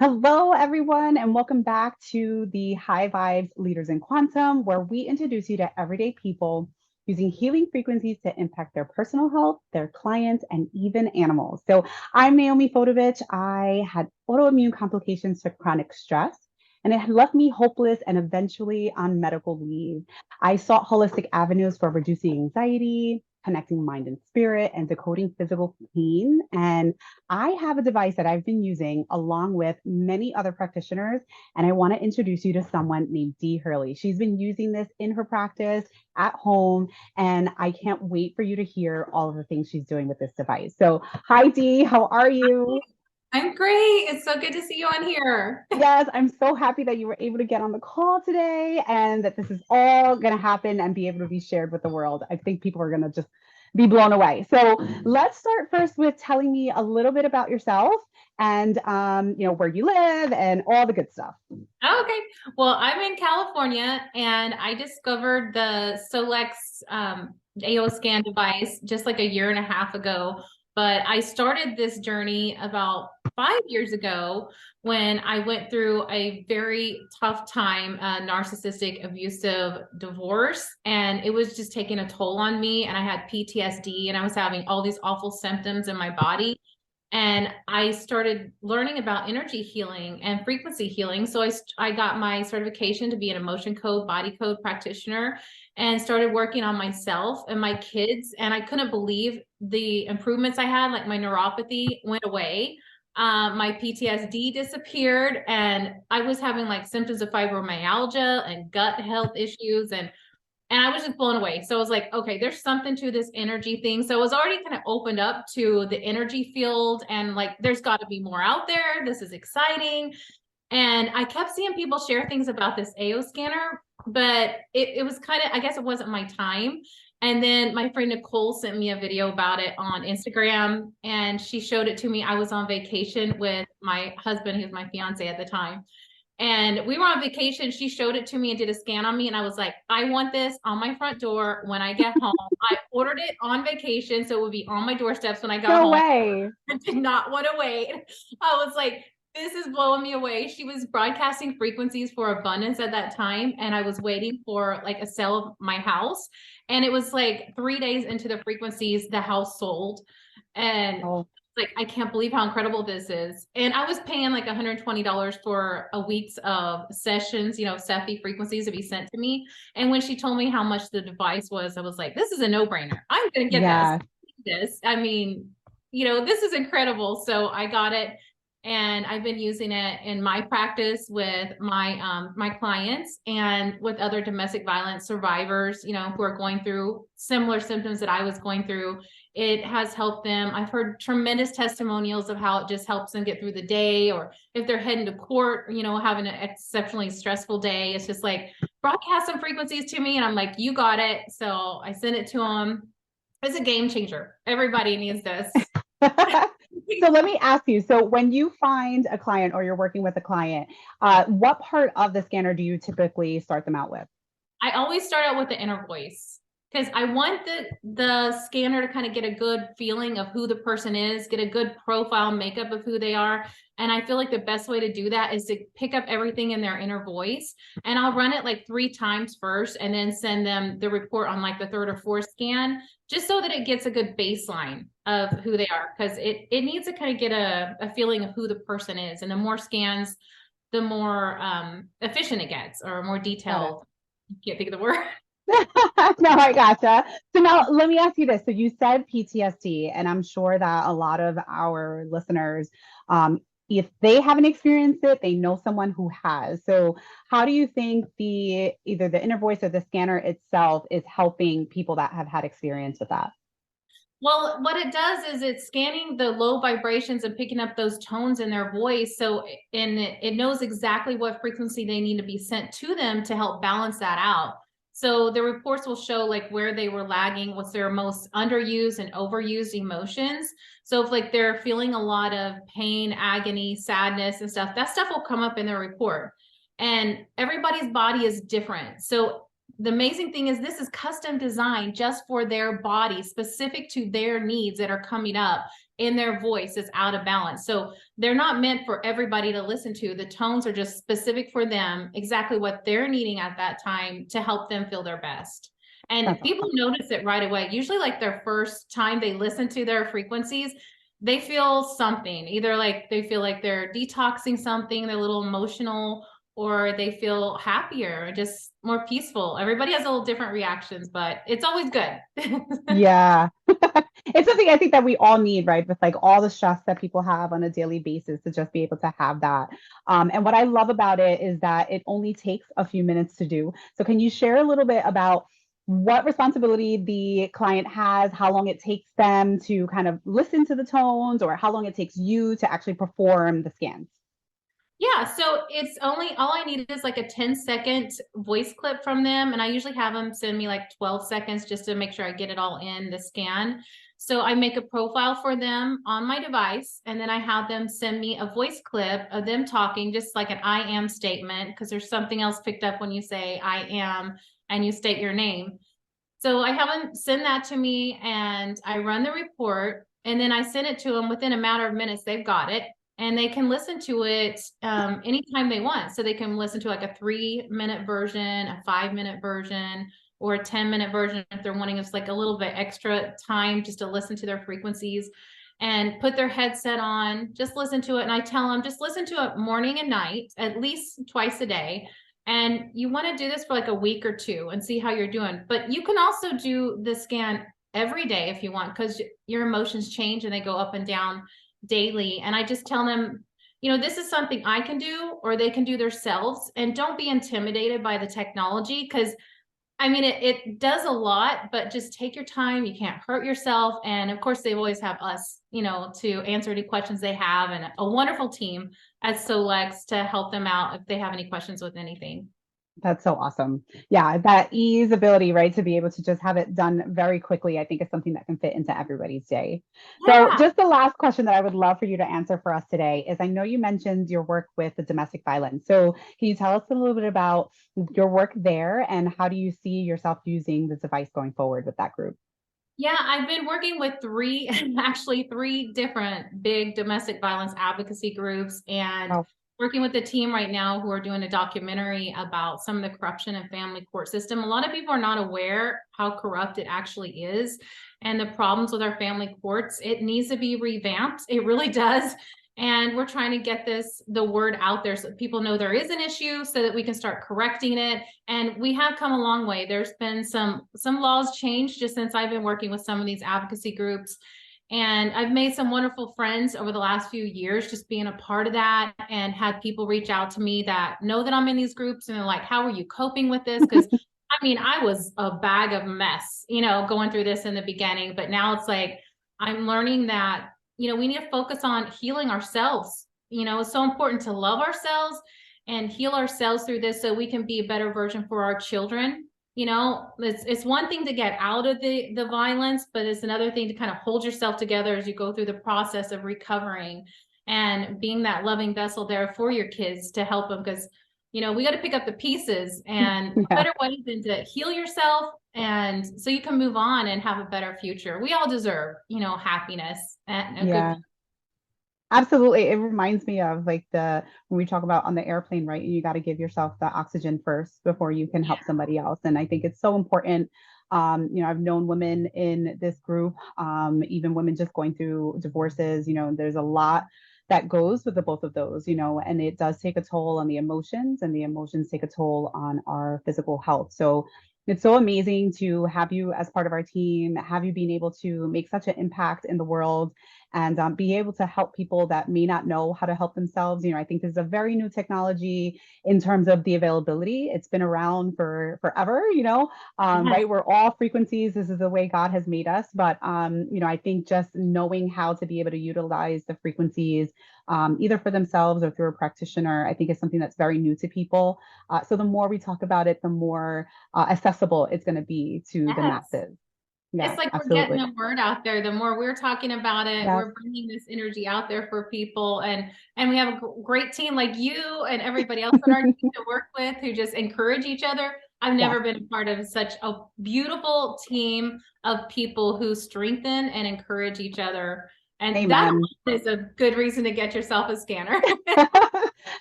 Hello, everyone, and welcome back to the High Vibes Leaders in Quantum, where we introduce you to everyday people using healing frequencies to impact their personal health, their clients, and even animals. So, I'm Naomi Fodovich. I had autoimmune complications to chronic stress, and it had left me hopeless and eventually on medical leave. I sought holistic avenues for reducing anxiety, connecting mind and spirit, and decoding physical pain. And I have a device that I've been using along with many other practitioners, and I want to introduce you to someone named Dee Hurley. She's been using this in her practice at home, and I can't wait for you to hear all of the things she's doing with this device. So, hi, Dee, how are you? I'm great. It's so good to see you on here. Yes, I'm so happy that you were able to get on the call today and that this is all going to happen and be able to be shared with the world. I think people are going to just be blown away. So let's start first with telling me a little bit about yourself and where you live and all the good stuff. Okay. Well, I'm in California and I discovered the Solex AO scan device just like a year and a half ago. But I started this journey about 5 years ago when I went through a very tough time, a narcissistic, abusive divorce. And it was just taking a toll on me. And I had PTSD and I was having all these awful symptoms in my body. And I started learning about energy healing and frequency healing. So I got my certification to be an emotion code, body code practitioner and started working on myself and my kids. And I couldn't believe the improvements I had, like my neuropathy went away. My PTSD disappeared and I was having like symptoms of fibromyalgia and gut health issues and I was just blown away. So I was like, okay, there's something to this energy thing. So I was already kind of opened up to the energy field and like, there's got to be more out there. This is exciting. And I kept seeing people share things about this AO scanner, but it was kind of, I guess it wasn't my time. And then my friend Nicole sent me a video about it on Instagram and she showed it to me. I was on vacation with my husband, who's my fiance at the time. And we were on vacation. She showed it to me and did a scan on me. And I was like, I want this on my front door when I get home. I ordered it on vacation. So it would be on my doorsteps when I got No home. way. I did not want to wait. I was like, this is blowing me away. She was broadcasting frequencies for abundance at that time. And I was waiting for like a sale of my house. And it was like 3 days into the frequencies, the house sold. And Oh, like, I can't believe how incredible this is. And I was paying like $120 for a week's of sessions, Cephi frequencies to be sent to me. And when she told me how much the device was, I was like, this is a no-brainer. I'm going to get this. yeah. I mean, this is incredible. So I got it and I've been using it in my practice with my clients and with other domestic violence survivors, who are going through similar symptoms that I was going through. It has helped them. I've heard tremendous testimonials of how it just helps them get through the day, or if they're heading to court, having an exceptionally stressful day. It's just like, broadcast some frequencies to me. And I'm like, you got it. So I sent it to them. It's a game changer. Everybody needs this. So let me ask you, so when you find a client or you're working with a client, what part of the scanner do you typically start them out with? I always start out with the inner voice because I want the scanner to kind of get a good feeling of who the person is, get a good profile makeup of who they are. And I feel like the best way to do that is to pick up everything in their inner voice. And I'll run it like 3 times first and then send them the report on like the third or fourth scan, just so that it gets a good baseline of who they are. Because it needs to kind of get a feeling of who the person is. And the more scans, the more efficient it gets, or more Got it. detailed. Can't think of the word. No, I gotcha. So now let me ask you this. So you said PTSD, and I'm sure that a lot of our listeners, if they haven't experienced it, they know someone who has. So how do you think either the inner voice or the scanner itself is helping people that have had experience with that? Well, what it does is it's scanning the low vibrations and picking up those tones in their voice. So, and it knows exactly what frequency they need to be sent to them to help balance that out. So the reports will show like where they were lagging, what's their most underused and overused emotions. So if like they're feeling a lot of pain, agony, sadness and stuff, that stuff will come up in their report. And everybody's body is different. So the amazing thing is this is custom designed just for their body, specific to their needs that are coming up. in their voice is out of balance. So they're not meant for everybody to listen to. The tones are just specific for them, exactly what they're needing at that time to help them feel their best. And That's people awesome. notice it right away. Usually, like their first time they listen to their frequencies, they feel something. Either like they feel like they're detoxing something, they're a little emotional, or they feel happier, just more peaceful. Everybody has a little different reactions, but it's always good. Yeah. It's something I think that we all need, right? With like all the stress that people have on a daily basis to just be able to have that. And what I love about it is that it only takes a few minutes to do. So can you share a little bit about what responsibility the client has, how long it takes them to kind of listen to the tones, or how long it takes you to actually perform the scans? Yeah, so it's only all I need is like a 10-second voice clip from them. And I usually have them send me like 12 seconds just to make sure I get it all in the scan. So I make a profile for them on my device, and then I have them send me a voice clip of them talking, just like an I am statement, because there's something else picked up when you say I am and you state your name. So I have them send that to me, and I run the report, and then I send it to them within a matter of minutes. They've got it, and they can listen to it anytime they want. So they can listen to like a 3-minute version, a 5-minute version, or a 10-minute version if they're wanting us like a little bit extra time just to listen to their frequencies, and put their headset on, just listen to it. And I tell them, just listen to it morning and night, at least twice a day. And you want to do this for like a week or two and see how you're doing. But you can also do the scan every day if you want, because your emotions change and they go up and down daily. And I just tell them, this is something I can do or they can do themselves. And don't be intimidated by the technology, because I mean, it does a lot, but just take your time. You can't hurt yourself. And of course, they always have us, to answer any questions they have, and a wonderful team at Solex to help them out if they have any questions with anything. That's so awesome. Yeah, that ease ability, right, to be able to just have it done very quickly, I think is something that can fit into everybody's day. So, Yeah. just the last question that I would love for you to answer for us today is I know you mentioned your work with the domestic violence. So, can you tell us a little bit about your work there and how do you see yourself using this device going forward with that group? Yeah, I've been working with three, actually three different big domestic violence advocacy groups, and Oh, working with the team right now who are doing a documentary about some of the corruption in family court system. A lot of people are not aware how corrupt it actually is and the problems with our family courts. It needs to be revamped. It really does. And we're trying to get the word out there so people know there is an issue so that we can start correcting it. And we have come a long way. There's been some laws changed just since I've been working with some of these advocacy groups. And I've made some wonderful friends over the last few years just being a part of that, and had people reach out to me that know that I'm in these groups and they're like, how are you coping with this? Because I mean, I was a bag of mess, going through this in the beginning, but now it's like I'm learning that, we need to focus on healing ourselves. It's so important to love ourselves and heal ourselves through this so we can be a better version for our children. It's one thing to get out of the violence, but it's another thing to kind of hold yourself together as you go through the process of recovering and being that loving vessel there for your kids to help them, because we got to pick up the pieces, and what yeah. better way than to heal yourself and so you can move on and have a better future. We all deserve happiness and a good. Yeah. Absolutely. It reminds me of like when we talk about on the airplane, right? You got to give yourself the oxygen first before you can help somebody else. And I think it's so important. I've known women in this group, even women just going through divorces, there's a lot that goes with the both of those, and it does take a toll on the emotions, and the emotions take a toll on our physical health. So it's so amazing to have you as part of our team, have you being able to make such an impact in the world and be able to help people that may not know how to help themselves. I think this is a very new technology in terms of the availability. It's been around for forever, Yes. right? We're all frequencies. This is the way God has made us. But, I think just knowing how to be able to utilize the frequencies, either for themselves or through a practitioner, I think is something that's very new to people. So the more we talk about it, the more accessible it's going to be to the Yes. masses. It's Yeah, like we're getting absolutely. the word out there. The more we're talking about it, Yes. we're bringing this energy out there for people, and we have a great team like you and everybody else on our team to work with who just encourage each other. I've Yes. never been a part of such a beautiful team of people who strengthen and encourage each other. And that Amen. is a good reason to get yourself a scanner.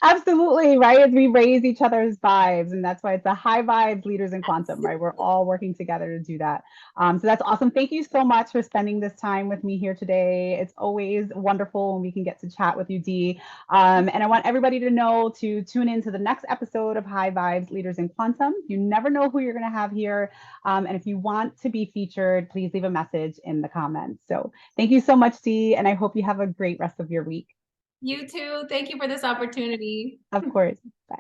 Absolutely, right? As we raise each other's vibes, and that's why it's a high vibes leaders in quantum, right? We're all working together to do that. So that's awesome. Thank you so much for spending this time with me here today. It's always wonderful when we can get to chat with you, Dee. And I want everybody to know to tune in to the next episode of High Vibes Leaders in Quantum. You never know who you're going to have here. And if you want to be featured, please leave a message in the comments. So thank you so much, Dee, and I hope you have a great rest of your week. You too. Thank you for this opportunity. Of course. Bye.